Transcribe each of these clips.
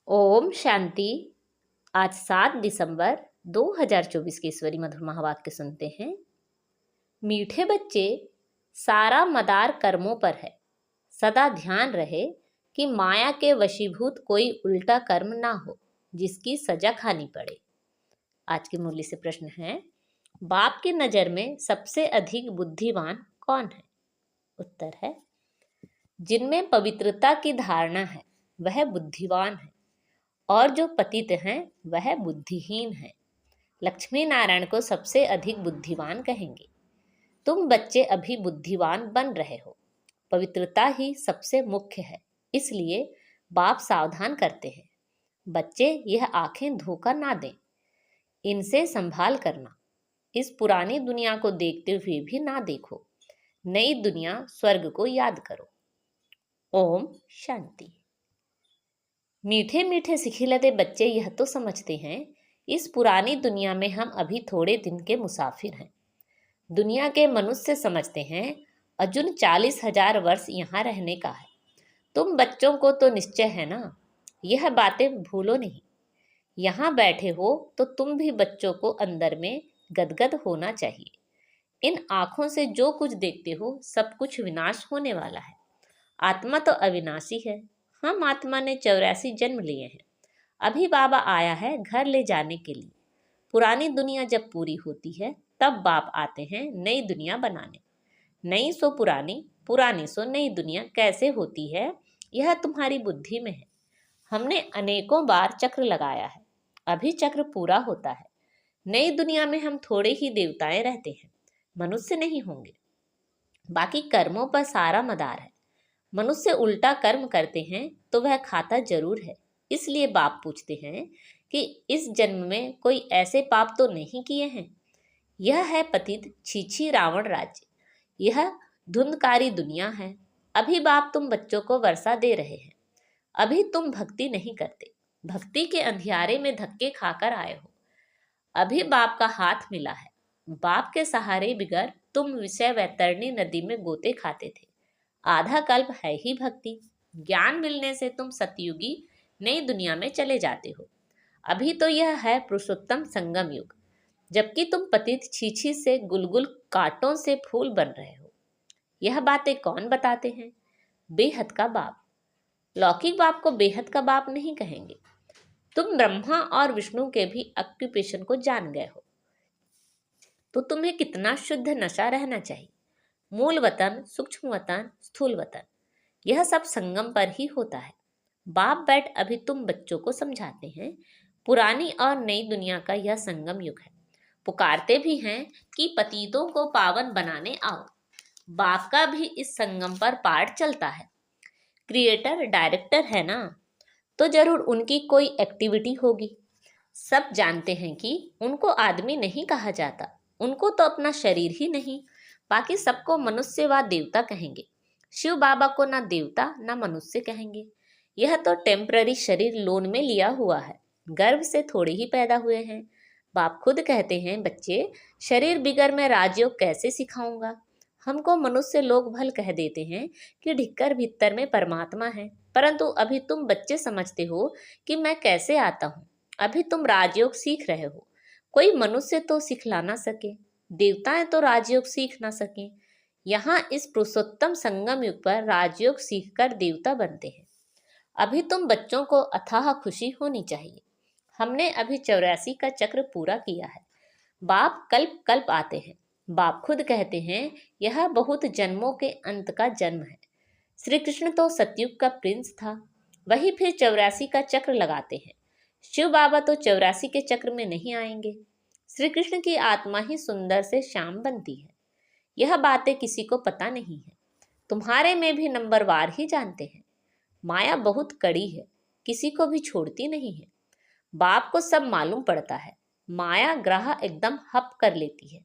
ओम शांति। आज 7 दिसंबर 2024 के ईश्वरी मधुर महावाक्य सुनते हैं। मीठे बच्चे, सारा मदार कर्मों पर है। सदा ध्यान रहे कि माया के वशीभूत कोई उल्टा कर्म ना हो जिसकी सजा खानी पड़े। आज की मुरली से प्रश्न है, बाप की नज़र में सबसे अधिक बुद्धिमान कौन है? उत्तर है, जिनमें पवित्रता की धारणा है वह बुद्धिमान है और जो पतित हैं वह बुद्धिहीन है। लक्ष्मी नारायण को सबसे अधिक बुद्धिमान कहेंगे। तुम बच्चे अभी बुद्धिमान बन रहे हो। पवित्रता ही सबसे मुख्य है, इसलिए बाप सावधान करते हैं। बच्चे, यह आंखें धोखा ना दें, इनसे संभाल करना। इस पुरानी दुनिया को देखते हुए भी ना देखो, नई दुनिया स्वर्ग को याद करो। ओम शांति। मीठे मीठे सिखिलते बच्चे यह तो समझते हैं, इस पुरानी दुनिया में हम अभी थोड़े दिन के मुसाफिर हैं। दुनिया के मनुष्य समझते हैं अर्जुन 40,000 वर्ष यहाँ रहने का है। तुम बच्चों को तो निश्चय है ना, यह बातें भूलो नहीं। यहाँ बैठे हो तो तुम भी बच्चों को अंदर में गदगद होना चाहिए। इन आँखों से जो कुछ देखते हो सब कुछ विनाश होने वाला है। आत्मा तो अविनाशी है। हम आत्मा ने 84 जन्म लिए हैं। अभी बाबा आया है घर ले जाने के लिए। पुरानी दुनिया जब पूरी होती है तब बाप आते हैं नई दुनिया बनाने। नई सो पुरानी, पुरानी सो नई दुनिया कैसे होती है, यह तुम्हारी बुद्धि में है। हमने अनेकों बार चक्र लगाया है, अभी चक्र पूरा होता है। नई दुनिया में हम थोड़े ही देवताएं रहते हैं, मनुष्य नहीं होंगे। बाकी कर्मों पर सारा मदार है। मनुष्य उल्टा कर्म करते हैं तो वह खाता जरूर है। इसलिए बाप पूछते हैं कि इस जन्म में कोई ऐसे पाप तो नहीं किए हैं। यह है पतित छीछी रावण राज्य, यह धुंधकारी दुनिया है। अभी बाप तुम बच्चों को वर्षा दे रहे हैं। अभी तुम भक्ति नहीं करते, भक्ति के अंधियारे में धक्के खाकर आए हो। अभी बाप का हाथ मिला है। बाप के सहारे बिगर तुम विषय वैतरणी नदी में गोते खाते थे। आधा कल्प है ही भक्ति। ज्ञान मिलने से तुम सतयुगी नई दुनिया में चले जाते हो। अभी तो यह है पुरुषोत्तम संगम युग, जबकि तुम पतित छीछी से गुलगुल कांटों से फूल बन रहे हो। यह बातें कौन बताते हैं? बेहद का बाप। लौकिक बाप को बेहद का बाप नहीं कहेंगे। तुम ब्रह्मा और विष्णु के भी ऑक्यूपेशन को जान गए हो, तो तुम्हें कितना शुद्ध नशा रहना चाहिए। मूल वतन, सूक्ष्म वतन, स्थूल वतन, यह सब संगम पर ही होता है। बाप बैठ अभी तुम बच्चों को समझाते हैं, पुरानी और नई दुनिया का यह संगम युग है। पुकारते भी हैं कि पतितों को पावन बनाने आओ। बाप का भी इस संगम पर पार्ट चलता है। क्रिएटर डायरेक्टर है ना, तो जरूर उनकी कोई एक्टिविटी होगी। सब जानते हैं कि उनको आदमी नहीं कहा जाता, उनको तो अपना शरीर ही नहीं, बाकी सबको मनुष्य व देवता कहेंगे। शिव बाबा को ना देवता ना मनुष्य कहेंगे। यह तो टेम्पररी शरीर लोन में लिया हुआ है, गर्भ से थोड़े ही पैदा हुए हैं। बाप खुद कहते हैं, बच्चे, शरीर बिगर मैं राजयोग कैसे सिखाऊंगा। हमको मनुष्य लोग भल कह देते हैं कि ढिक्कर भीतर में परमात्मा है, परंतु अभी तुम बच्चे समझते हो कि मैं कैसे आता हूँ। अभी तुम राजयोग सीख रहे हो। कोई मनुष्य तो सिखला ना सके, देवताएं तो राजयोग सीख ना सके। यहाँ इस पुरुषोत्तम संगम युग पर राजयोग सीखकर देवता बनते हैं। अभी तुम बच्चों को अथाह खुशी होनी चाहिए। हमने अभी 84 का चक्र पूरा किया है। बाप कल्प कल्प आते हैं। बाप खुद कहते हैं, यह बहुत जन्मों के अंत का जन्म है। श्री कृष्ण तो सतयुग का प्रिंस था, वही फिर 84 का चक्र लगाते हैं। शिव बाबा तो 84 के चक्र में नहीं आएंगे। श्री कृष्ण की आत्मा ही सुंदर से श्याम बनती है। यह बातें किसी को पता नहीं है। तुम्हारे में भी नंबरवार ही जानते हैं। माया बहुत कड़ी है, किसी को भी छोड़ती नहीं है। बाप को सब मालूम पड़ता है। माया ग्रह एकदम हप कर लेती है।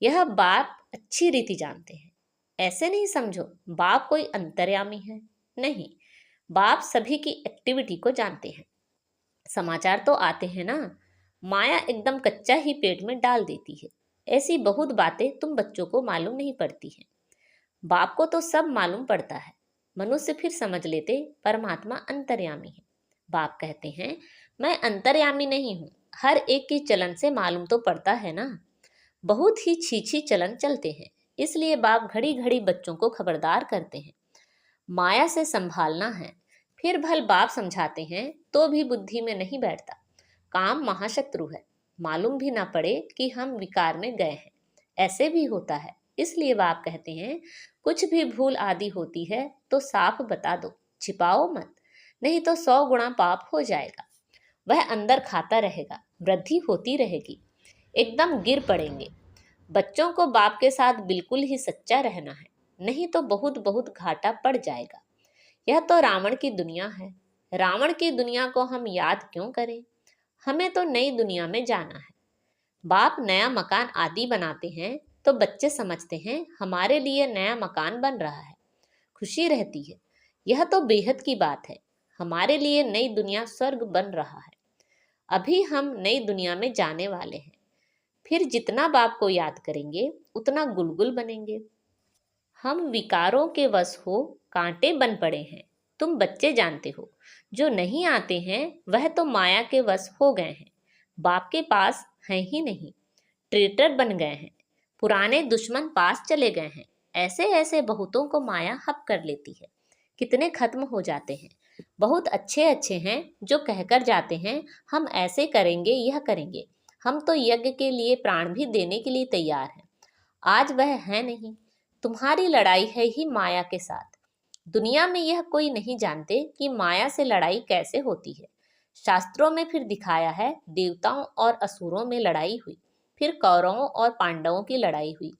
यह बाप अच्छी रीति जानते हैं। ऐसे नहीं समझो बाप कोई अंतर्यामी है, नहीं, बाप सभी की एक्टिविटी को जानते हैं। समाचार तो आते हैं ना, माया एकदम कच्चा ही पेट में डाल देती है। ऐसी बहुत बातें तुम बच्चों को मालूम नहीं पड़ती हैं। बाप को तो सब मालूम पड़ता है। मनुष्य फिर समझ लेते परमात्मा अंतर्यामी है। बाप कहते हैं, मैं अंतर्यामी नहीं हूँ, हर एक की चलन से मालूम तो पड़ता है ना। बहुत ही छीछी चलन चलते हैं, इसलिए बाप घड़ी घड़ी बच्चों को खबरदार करते हैं, माया से संभालना है। फिर भल बाप समझाते हैं तो भी बुद्धि में नहीं बैठता। काम महाशत्रु है, मालूम भी ना पड़े कि हम विकार में गए हैं, ऐसे भी होता है। इसलिए बाप कहते हैं, कुछ भी भूल आदि होती है तो साफ बता दो, छिपाओ मत, नहीं तो 100 गुना पाप हो जाएगा। वह अंदर खाता रहेगा, वृद्धि होती रहेगी, एकदम गिर पड़ेंगे। बच्चों को बाप के साथ बिल्कुल ही सच्चा रहना है, नहीं तो बहुत बहुत घाटा पड़ जाएगा। यह तो रावण की दुनिया है, रावण की दुनिया को हम याद क्यों करें, हमें तो नई दुनिया में जाना है। बाप नया मकान आदि बनाते हैं तो बच्चे समझते हैं हमारे लिए नया मकान बन रहा है, खुशी रहती है। यह तो बेहद की बात है, हमारे लिए नई दुनिया स्वर्ग बन रहा है। अभी हम नई दुनिया में जाने वाले हैं, फिर जितना बाप को याद करेंगे उतना गुलगुल बनेंगे। हम विकारों के वश हो कांटे बन पड़े हैं, तुम बच्चे जानते हो। जो नहीं आते हैं वह तो माया के वश हो गए हैं, बाप के पास हैं ही नहीं, ट्रेटर बन गए हैं, पुराने दुश्मन पास चले गए हैं। ऐसे ऐसे बहुतों को माया हप कर लेती है, कितने खत्म हो जाते हैं। बहुत अच्छे अच्छे हैं जो कहकर जाते हैं हम ऐसे करेंगे यह करेंगे, हम तो यज्ञ के लिए प्राण भी देने के लिए तैयार हैं। आज वह है नहीं, तुम्हारी लड़ाई है ही माया के साथ। दुनिया में यह कोई नहीं जानते कि माया से लड़ाई कैसे होती है। शास्त्रों में फिर दिखाया है, देवताओं और असुरों में लड़ाई हुई, फिर कौरवों और पांडवों की लड़ाई हुई।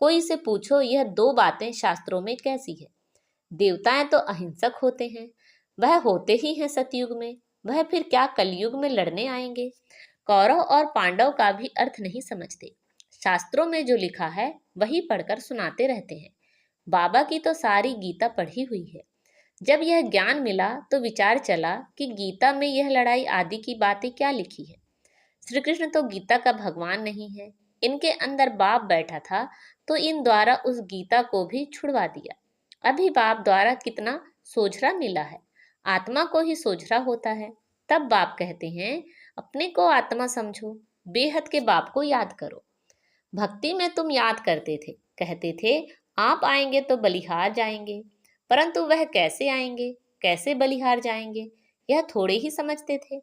कोई से पूछो यह 2 बातें शास्त्रों में कैसी है। देवताएं तो अहिंसक होते हैं, वह होते ही हैं सतयुग में, वह फिर क्या कलयुग में लड़ने आएंगे। कौरव और पांडव का भी अर्थ नहीं समझते, शास्त्रों में जो लिखा है वही पढ़कर सुनाते रहते हैं। बाबा की तो सारी गीता पढ़ी हुई है। जब यह ज्ञान मिला तो विचार चला कि गीता में यह लड़ाई आदि की बातें क्या लिखी है। श्री कृष्ण तो गीता का भगवान नहीं है, इनके अंदर बाप बैठा था तो इन द्वारा उस गीता को भी छुड़वा दिया। अभी बाप द्वारा कितना सोझरा मिला है, आत्मा को ही सोझरा होता है। तब बाप कहते हैं, अपने को आत्मा समझो, बेहद के बाप को याद करो। भक्ति में तुम याद करते थे, कहते थे आप आएंगे तो बलिहार जाएंगे, परंतु वह कैसे आएंगे, कैसे बलिहार जाएंगे, यह थोड़े ही समझते थे।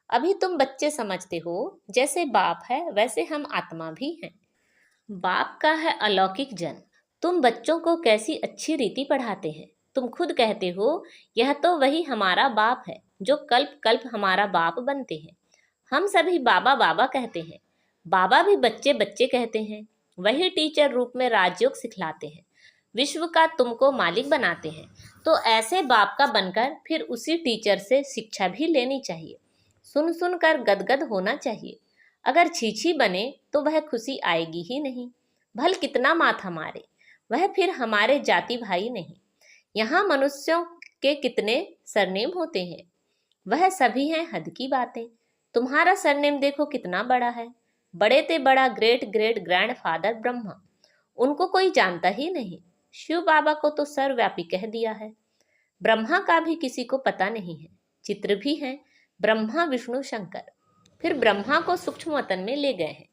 अभी तुम बच्चे समझते हो, जैसे बाप है वैसे हम आत्मा भी हैं। बाप का है अलौकिक जन। तुम बच्चों को कैसी अच्छी रीति पढ़ाते हैं। तुम खुद कहते हो यह तो वही हमारा बाप है जो कल्प कल्प हमारा बाप बनते हैं। हम सभी बाबा बाबा कहते हैं, बाबा भी बच्चे बच्चे कहते हैं। वही टीचर रूप में राजयोग सिखलाते हैं, विश्व का तुमको मालिक बनाते हैं। तो ऐसे बाप का बनकर फिर उसी टीचर से शिक्षा भी लेनी चाहिए, सुन सुन कर गदगद होना चाहिए। अगर छीछी बने तो वह खुशी आएगी ही नहीं। भल कितना माथा मारे, वह फिर हमारे जाति भाई नहीं। यहाँ मनुष्यों के कितने सरनेम होते हैं, वह सभी हैं हद की बातें। तुम्हारा सरनेम देखो कितना बड़ा है, बड़े ते बड़ा great great grand father Brahma, उनको कोई जानता ही नहीं। शिव बाबा को तो सर्वव्यापी कह दिया है, ब्रह्मा का भी किसी को पता नहीं है। चित्र भी हैं, ब्रह्मा विष्णु शंकर। फिर ब्रह्मा को सूक्ष्म वतन में ले गए हैं,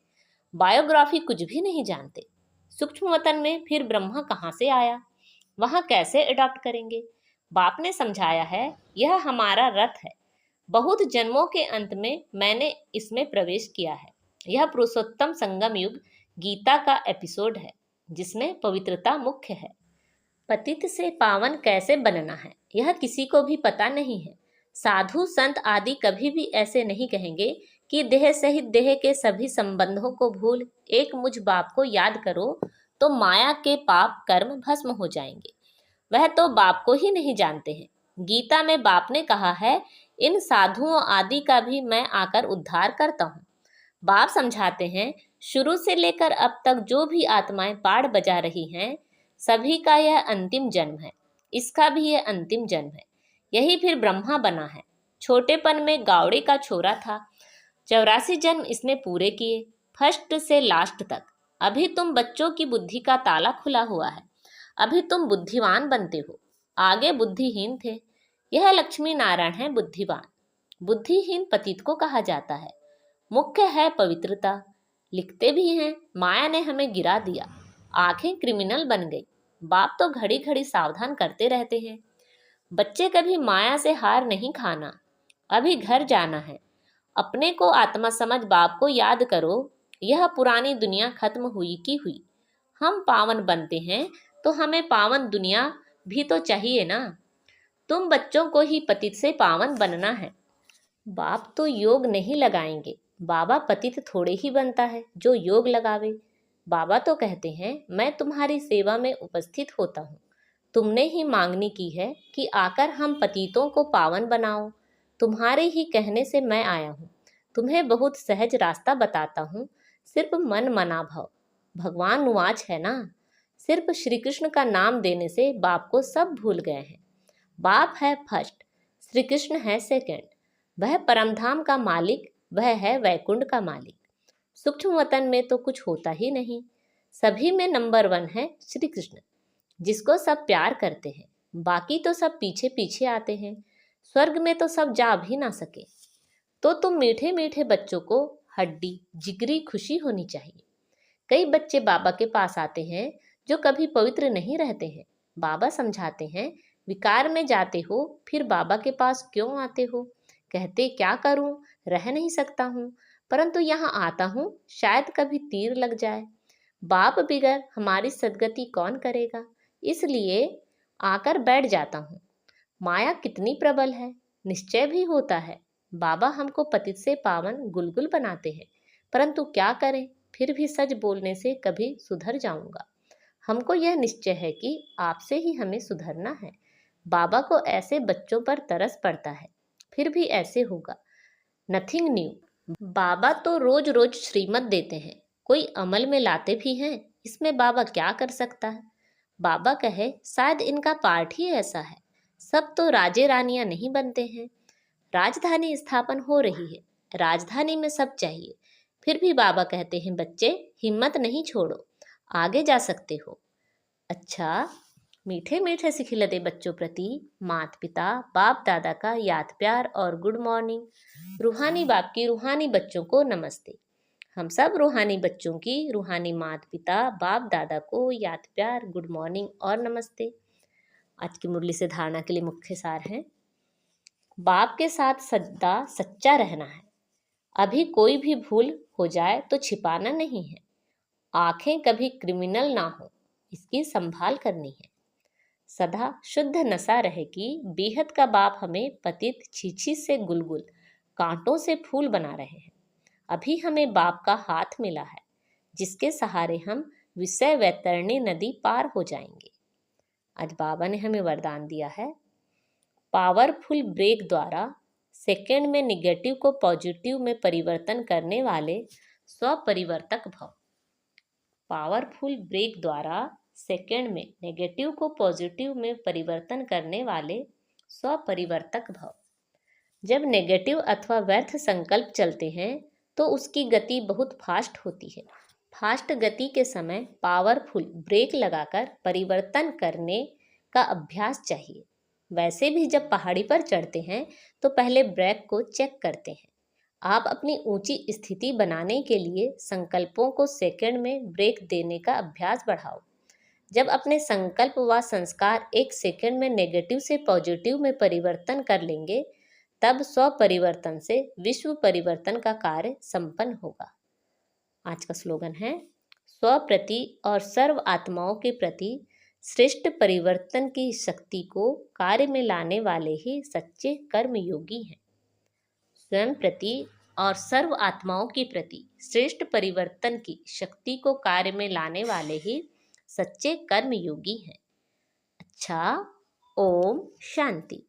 बायोग्राफी कुछ भी नहीं जानते। सूक्ष्म वतन में फिर ब्रह्मा कहाँ से आया, वहाँ कैसे अडॉप्ट करेंगे। बाप ने समझाया है, यह हमारा रथ है, बहुत जन्मों के अंत में मैंने इसमें प्रवेश किया है। यह पुरुषोत्तम संगम युग गीता का एपिसोड है, जिसमें पवित्रता मुख्य है। पतित से पावन कैसे बनना है यह किसी को भी पता नहीं है। साधु संत आदि कभी भी ऐसे नहीं कहेंगे कि देह सहित देह के सभी संबंधों को भूल एक मुझ बाप को याद करो तो माया के पाप कर्म भस्म हो जाएंगे। वह तो बाप को ही नहीं जानते हैं। गीता में बाप ने कहा है, इन साधुओं आदि का भी मैं आकर उद्धार करता हूँ। बाप समझाते हैं, शुरू से लेकर अब तक जो भी आत्माएं पाड़ बजा रही हैं, सभी का यह अंतिम जन्म है, इसका भी यह अंतिम जन्म है। यही फिर ब्रह्मा बना है। छोटेपन में गावड़े का छोरा था, 84 जन्म इसने पूरे किए, फर्स्ट से लास्ट तक। अभी तुम बच्चों की बुद्धि का ताला खुला हुआ है, अभी तुम बुद्धिवान बनते हो, आगे बुद्धिहीन थे। यह लक्ष्मी नारायण है बुद्धिवान, बुद्धिहीन पतित को कहा जाता है। मुख्य है पवित्रता। लिखते भी हैं, माया ने हमें गिरा दिया, आंखें क्रिमिनल बन गई। बाप तो घड़ी घड़ी सावधान करते रहते हैं। बच्चे कभी माया से हार नहीं खाना। अभी घर जाना है। अपने को आत्मा समझ बाप को याद करो। यह पुरानी दुनिया खत्म हुई की हुई। हम पावन बनते हैं तो हमें पावन दुनिया भी तो चाहिए ना। तुम बच्चों को ही पतित से पावन बनना है। बाप तो योग नहीं लगाएंगे। बाबा पतित थोड़े ही बनता है जो योग लगावे। बाबा तो कहते हैं, मैं तुम्हारी सेवा में उपस्थित होता हूँ। तुमने ही मांगनी की है कि आकर हम पतितों को पावन बनाओ। तुम्हारे ही कहने से मैं आया हूँ। तुम्हें बहुत सहज रास्ता बताता हूँ। सिर्फ मन मना भव। भगवान उवाच है ना। सिर्फ श्री कृष्ण का नाम देने से बाप को सब भूल गए हैं। बाप है फर्स्ट, श्री कृष्ण है सेकंड। वह परमधाम का मालिक, वह है वैकुंठ का मालिक। सूक्ष्म वतन में तो कुछ होता ही नहीं। सभी में नंबर 1 है श्री कृष्ण, जिसको सब प्यार करते हैं। बाकी तो सब पीछे पीछे आते हैं। स्वर्ग में तो सब जा भी ना सके। तो तुम मीठे मीठे बच्चों को हड्डी जिगरी खुशी होनी चाहिए। कई बच्चे बाबा के पास आते हैं जो कभी पवित्र नहीं रहते हैं। बाबा समझाते हैं, विकार में जाते हो फिर बाबा के पास क्यों आते हो। कहते, क्या करूं, रह नहीं सकता हूं, परंतु यहाँ आता हूं शायद कभी तीर लग जाए। बाप बिगर हमारी सदगति कौन करेगा, इसलिए आकर बैठ जाता हूँ। माया कितनी प्रबल है, निश्चय भी होता है। बाबा हमको पतित से पावन गुलगुल बनाते हैं, परंतु क्या करें, फिर भी सच बोलने से कभी सुधर जाऊंगा। हमको यह निश्चय है कि आपसे ही हमें सुधरना है। बाबा को ऐसे बच्चों पर तरस पड़ता है, फिर भी ऐसे होगा। Nothing new. बाबा तो रोज रोज श्रीमत देते हैं, कोई अमल में लाते भी हैं। इसमें बाबा क्या कर सकता है। बाबा कहे, शायद इनका पाठ ही ऐसा है। सब तो राजे रानियां नहीं बनते हैं। राजधानी स्थापन हो रही है, राजधानी में सब चाहिए। फिर भी बाबा कहते हैं, बच्चे हिम्मत नहीं छोड़ो, आगे जा सकते हो। अच्छा, मीठे मीठे सिखिलते बच्चों प्रति माता पिता बाप दादा का याद प्यार और गुड मॉर्निंग। रूहानी बाप की रूहानी बच्चों को नमस्ते। हम सब रूहानी बच्चों की रूहानी माता पिता बाप दादा को याद प्यार, गुड मॉर्निंग और नमस्ते। आज की मुरली से धारणा के लिए मुख्य सार है, बाप के साथ सदा सच्चा रहना है। अभी कोई भी भूल हो जाए तो छिपाना नहीं है। आंखें कभी क्रिमिनल ना हो, इसकी संभाल करनी है। सदा शुद्ध नशा रहेगी। बेहद का बाप हमें पतित छीछी से गुलगुल, कांटों से फूल बना रहे हैं। अभी हमें बाप का हाथ मिला है, जिसके सहारे हम विषय वैतरणी नदी पार हो जाएंगे। आज बाबा ने हमें वरदान दिया है, पावरफुल ब्रेक द्वारा सेकंड में निगेटिव को पॉजिटिव में परिवर्तन करने वाले स्वपरिवर्तक भव। पावरफुल ब्रेक द्वारा सेकंड में नेगेटिव को पॉजिटिव में परिवर्तन करने वाले स्वपरिवर्तक भव। जब नेगेटिव अथवा व्यर्थ संकल्प चलते हैं तो उसकी गति बहुत फास्ट होती है। फास्ट गति के समय पावरफुल ब्रेक लगाकर परिवर्तन करने का अभ्यास चाहिए। वैसे भी जब पहाड़ी पर चढ़ते हैं तो पहले ब्रेक को चेक करते हैं। आप अपनी ऊंची स्थिति बनाने के लिए संकल्पों को सेकंड में ब्रेक देने का अभ्यास बढ़ाओ। जब अपने संकल्प व संस्कार एक सेकंड में नेगेटिव से पॉजिटिव में परिवर्तन कर लेंगे, तब स्व परिवर्तन से विश्व परिवर्तन का कार्य संपन्न होगा। आज का स्लोगन है, स्व प्रति और सर्व आत्माओं के प्रति श्रेष्ठ परिवर्तन की शक्ति को कार्य में लाने वाले ही सच्चे कर्मयोगी हैं। स्वयं प्रति और सर्व आत्माओं के प्रति श्रेष्ठ परिवर्तन की शक्ति को कार्य में लाने वाले ही सच्चे कर्मयोगी हैं। अच्छा, ओम शांति।